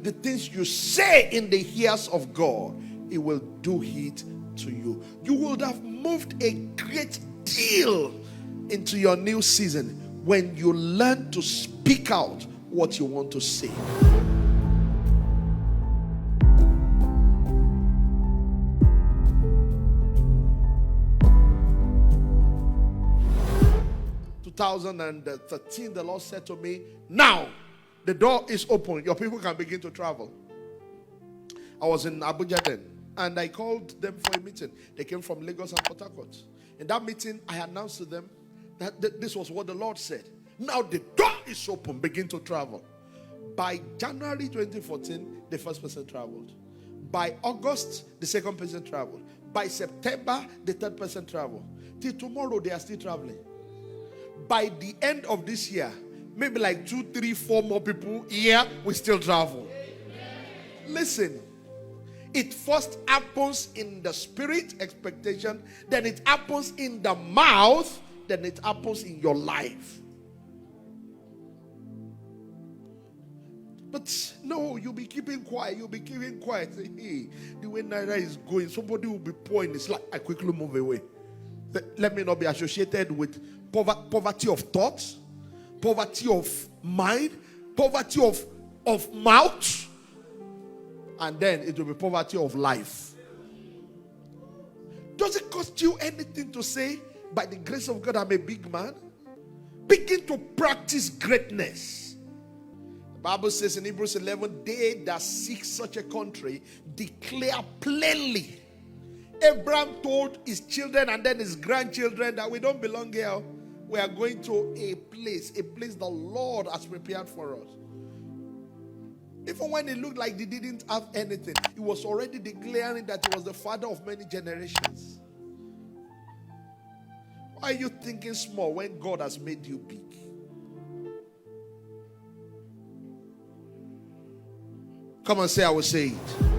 the things you say in the ears of God, He will do it to you. You would have moved a great deal into your new season when you learn to speak out what you want to say. In 2013, the Lord said to me, now the door is open. Your people can begin to travel. I was in Abuja then, and I called them for a meeting. They came from Lagos and Port Harcourt. In that meeting, I announced to them that this was what the Lord said. Now the door is open. Begin to travel. By January 2014, the first person traveled. By August, the second person traveled. By September, the third person traveled. Till tomorrow, they are still traveling. By the end of this year, maybe like 2, 3, 4 more people here will still travel. Listen, it first happens in the spirit, expectation, then it happens in the mouth, then it happens in your life. But no, you'll be keeping quiet. You'll be keeping quiet. Say, hey, the way Naira is going, somebody will be pouring. It's like I quickly move away. Let me not be associated with poverty of thoughts, poverty of mind, poverty of mouth, and then it will be poverty of life. Does it cost you anything to say, by the grace of God, I'm a big man? Begin to practice greatness. The Bible says in Hebrews 11, they that seek such a country declare plainly. Abraham told his children and then his grandchildren that we don't belong here. We are going to a place the Lord has prepared for us. Even when it looked like they didn't have anything, he was already declaring that he was the father of many generations. Why are you thinking small when God has made you big? Come on, say, I will say it.